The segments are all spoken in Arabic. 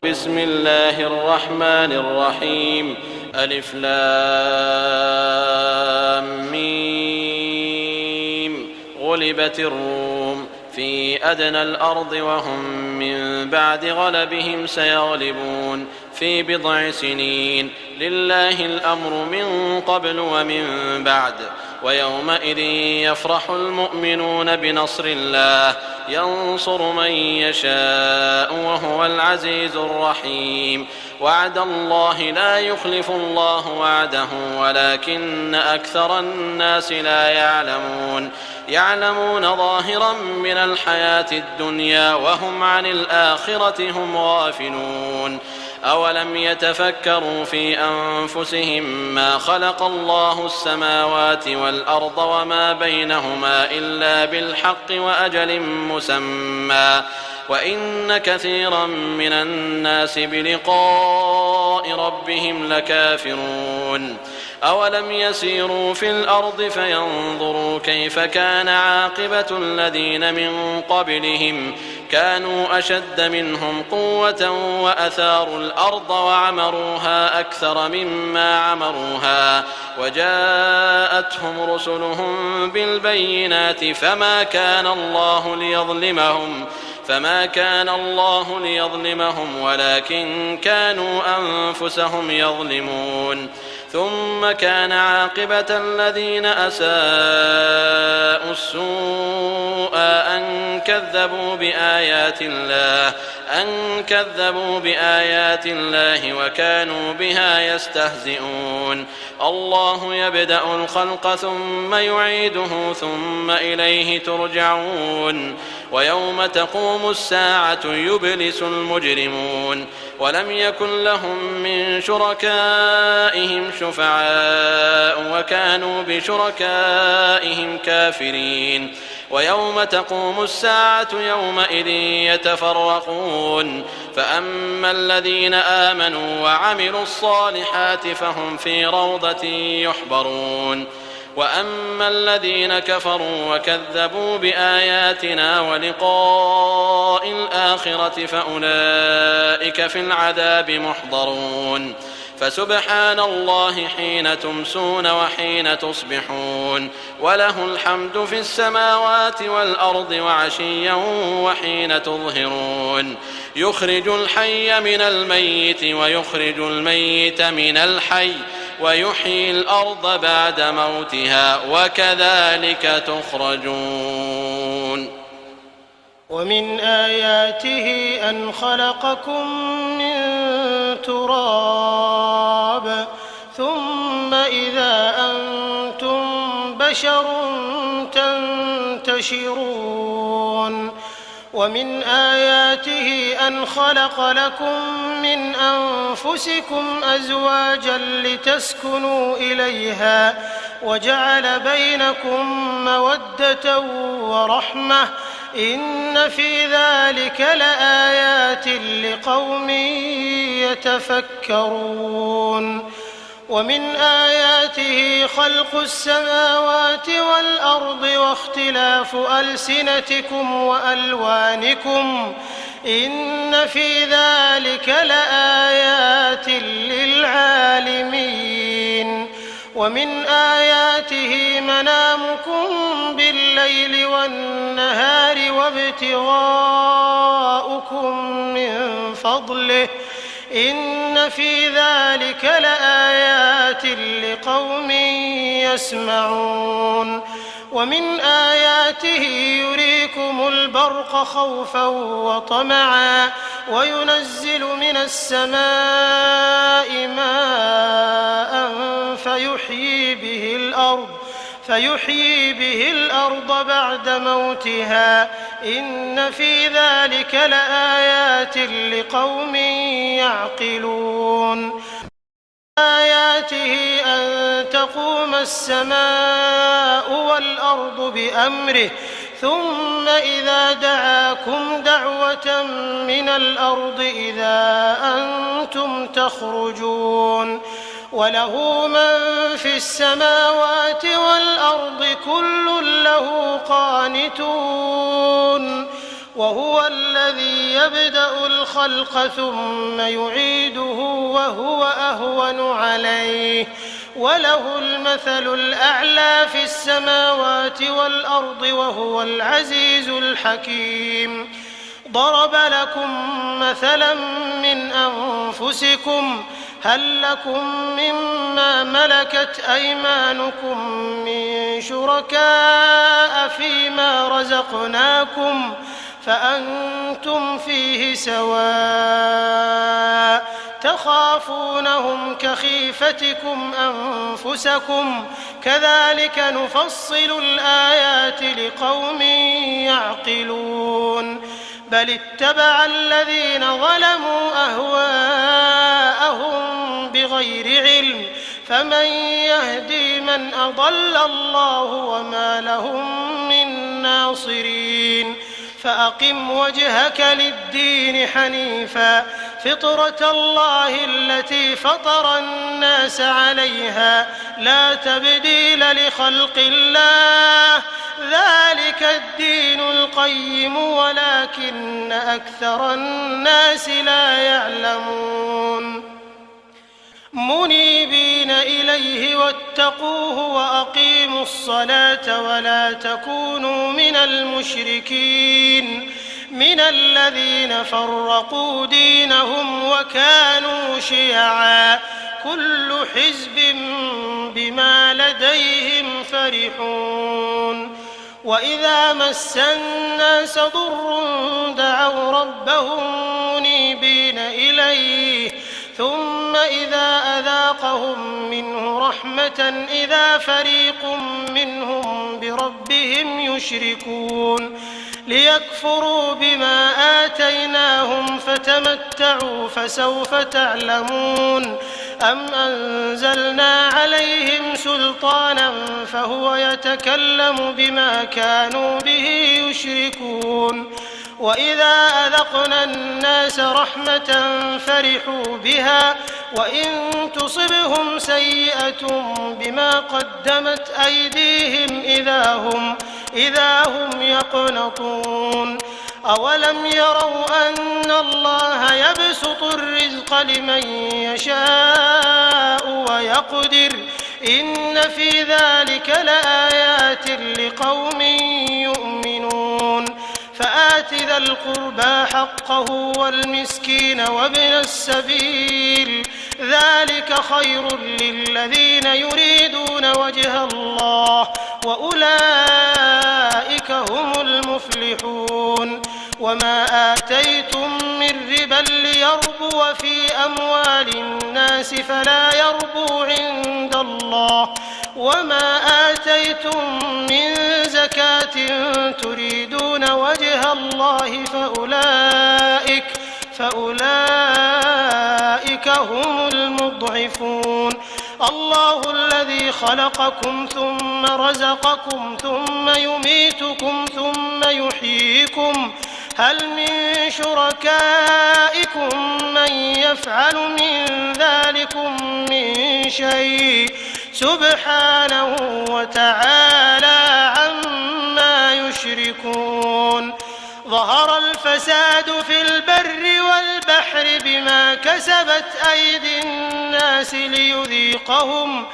بسم الله الرحمن الرحيم. ألف لام ميم. غلبت الروم في أدنى الأرض وهم من بعد غلبهم سيغلبون في بضع سنين. لله الأمر من قبل ومن بعد. ويومئذ يفرح المؤمنون بنصر الله ينصر من يشاء وهو العزيز الرحيم. وعد الله لا يخلف الله وعده ولكن أكثر الناس لا يعلمون. يعلمون ظاهرا من الحياة الدنيا وهم عن الآخرة هم غافلون. أولم يتفكروا في أنفسهم ما خلق الله السماوات والأرض وما بينهما إلا بالحق وأجل مسمى وإن كثيرا من الناس بلقاء ربهم لكافرون. أولم يسيروا في الأرض فينظروا كيف كان عاقبة الذين من قبلهم كانوا أشد منهم قوة وأثاروا الأرض وعمروها أكثر مما عمروها وجاءتهم رسلهم بالبينات فما كان الله ليظلمهم ولكن كانوا أنفسهم يظلمون. ثم كان عاقبة الذين أساءوا السوء أن كذبوا بآيات الله وكانوا بها يستهزئون. الله يبدأ الخلق ثم يعيده ثم إليه ترجعون. ويوم تقوم الساعة يبلس المجرمون ولم يكن لهم من شركائهم شفعاء وكانوا بشركائهم كافرين. ويوم تقوم الساعة يومئذ يتفرقون فأما الذين آمنوا وعملوا الصالحات فهم في روضة يحبرون وأما الذين كفروا وكذبوا بآياتنا ولقاء الآخرة فأولئك في العذاب محضرون. فسبحان الله حين تمسون وحين تصبحون وله الحمد في السماوات والأرض وعشيا وحين تظهرون. يخرج الحي من الميت ويخرج الميت من الحي ويحيي الأرض بعد موتها وكذلك تخرجون. ومن آياته أن خلقكم من تراب ثم إذا أنتم بشر تنتشرون. ومن آياته أن خلق لكم من أنفسكم أزواجا لتسكنوا إليها وجعل بينكم مودة ورحمة إن في ذلك لآيات لقوم يتفكرون. ومن آياته خلق السماوات والأرض واختلاف ألسنتكم وألوانكم إن في ذلك لآيات للعالمين. ومن آياته منامكم بالليل والنهار وابتغاؤكم من فضله إن في ذلك لآيات لقوم يسمعون. ومن آياته يريكم البرق خوفا وطمعا وينزل من السماء ماء فيحيي به الأرض بعد موتها إن في ذلك لآيات لقوم يعقلون. آياته أن تقوم السماء والأرض بأمره ثم إذا دعاكم دعوة من الأرض إذا أنتم تخرجون. وله من في السماوات والأرض كل له قانتون. وهو الذي يبدأ الخلق ثم يعيده وهو أهون عليه وله المثل الأعلى في السماوات والأرض وهو العزيز الحكيم. ضرب لكم مثلا من أنفسكم هل لكم مما ملكت أيمانكم من شركاء فيما رزقناكم فأنتم فيه سواء تخافونهم كخيفتكم أنفسكم كذلك نفصل الآيات لقوم يعقلون. بل اتبع الذين ظلموا أهواءهم بغير علم فمن يهدي من أضل الله وما لهم من ناصرين. فأقم وجهك للدين حنيفا فطرة الله التي فطر الناس عليها لا تبديل لخلق الله ذلك الدين القيم ولكن أكثر الناس لا يعلمون. منيبين إليه واتقوه وأقيموا الصلاة ولا تكونوا من المشركين من الذين فرقوا دينهم وكانوا شيعا كل حزب بما لديهم فرحون. وإذا مس الناس ضر دعوا ربهم منيبين إليه ثم إذا أذاقهم منه رحمة إذا فريق منهم بربهم يشركون. ليكفروا بما آتيناهم فتمتعوا فسوف تعلمون. أم أنزلنا عليهم سلطانا فهو يتكلم بما كانوا به يشركون. وإذا أذقنا الناس رحمة فرحوا بها وإن تصبهم سيئة بما قدمت أيديهم إذا هم يقنطون. أولم يروا أن الله يبسط الرزق لمن يشاء ويقدر إن في ذلك لآيات لقوم يؤمنون. فآت ذا القربى حقه والمسكين وابن السبيل ذلك خير للذين يريدون وجه الله وأولئك هم المفلحون. وما آتيتم من ربا ليربو في أموال الناس فلا يربو عند الله وما آتيتم من زكاة تريدون وجه الله فأولئك هم المضعفون. الله الذي خلقكم ثم رزقكم ثم يميتكم ثم يحييكم هل من شركائكم من يفعل من ذلكم من شيء سبحانه وتعالى عما يشركون. ظهر الفساد في البر والبحر بما كسبت أيدي الناس ليذيقهم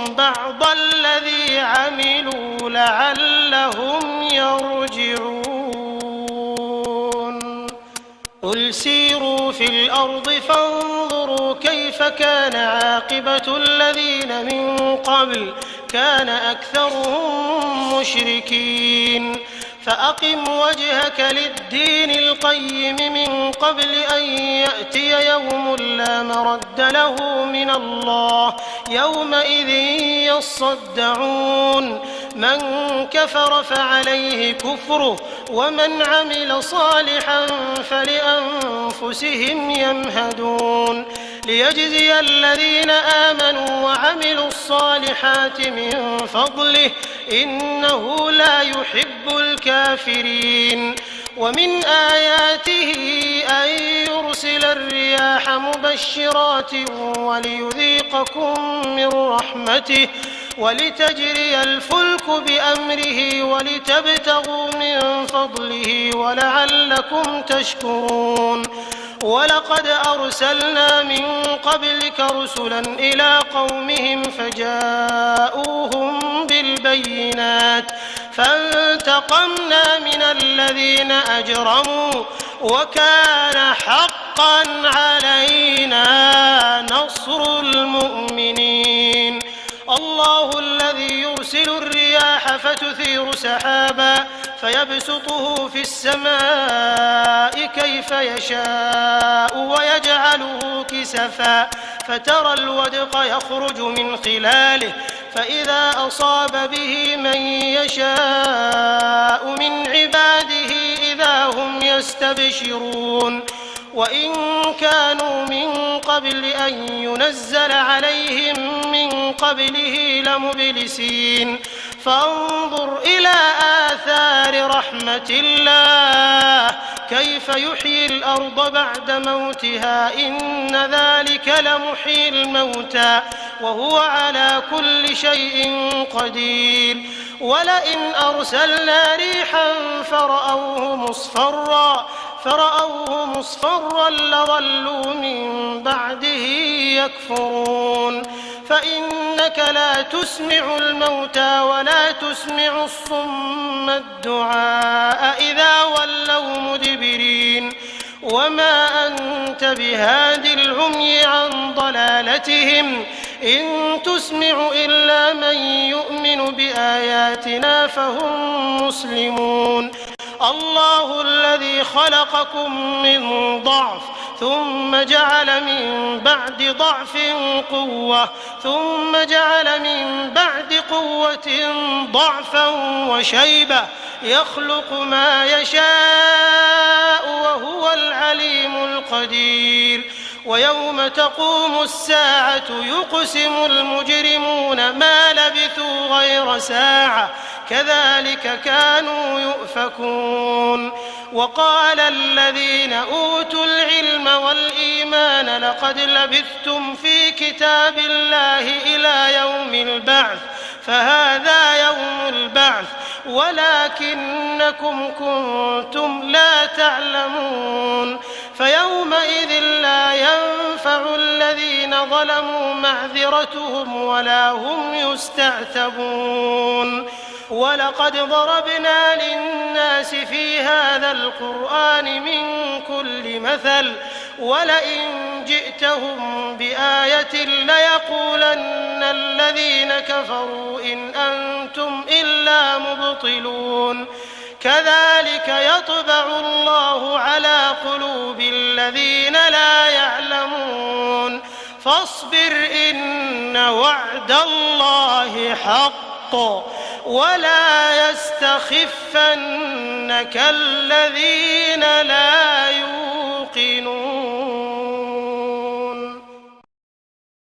بعض الذي عملوا لعلهم يرجعون. قل سيروا في الأرض فانظروا كيف كان عاقبة الذين من قبل كان أكثرهم مشركين. فأقم وجهك للدين القيم من قبل أن يأتي يوم لا مرد له من الله يومئذ يصدعون. من كفر فعليه كفره ومن عمل صالحا فلأنفسهم يمهدون. ليجزي الذين آمنوا وعملوا الصالحات من فضله إنه لا يحب الكافرين. ومن آياته أن يرسل الرياح مبشرات وليذيقكم من رحمته ولتجري الفلك بأمره ولتبتغوا من فضله ولعلكم تشكرون ولقد أرسلنا من قبلك رسلا إلى قومهم فجاءوهم بالبينات فانتقمنا من الذين أجرموا وكان حقا علينا نصر المؤمنين الله الذي يرسل الرياح فتثير سحابا فيبسطه في السماء كيف يشاء ويجعله كسفا فترى الودق يخرج من خلاله فإذا أصاب به من يشاء من عباده إذا هم يستبشرون وإن كانوا من قبل أن ينزل عليهم من قبله لمبلسين فانظر إلى آثار رحمة الله كيف يحيي الأرض بعد موتها إن ذلك لمحيي الموتى وهو على كل شيء قدير ولئن أرسلنا ريحا فرأوه مصفرا لظلوا من بعده يكفرون فإنك لا تسمع الموتى ولا تسمع الصم الدعاء إذا ولوا مدبرين وما أنت بهاد العمي عن ضلالتهم إن تسمع إلا من يؤمن بآياتنا فهم مسلمون الله الذي خلقكم من ضعف ثم جعل من بعد ضعف قوة ثم جعل من بعد قوة ضعفا وشيبة يخلق ما يشاء وهو العليم القدير ويوم تقوم الساعة يقسم المجرمون ما لبثوا غير ساعة كذلك كانوا يؤفكون وقال الذين أوتوا العلم والإيمان لقد لبثتم في كتاب الله إلى يوم البعث فهذا يوم البعث ولكنكم كنتم لا تعلمون فيومئذ لا ينفع الذين ظلموا معذرتهم ولا هم يستعتبون ولقد ضربنا للناس في هذا القرآن من كل مثل ولئن جئتهم بآية ليقولن الذين كفروا إن أنتم إلا مبطلون كذلك يطبع الله على قلوب الذين لا يعلمون فاصبر إن وعد الله حق ولا يستخفنك الذين لا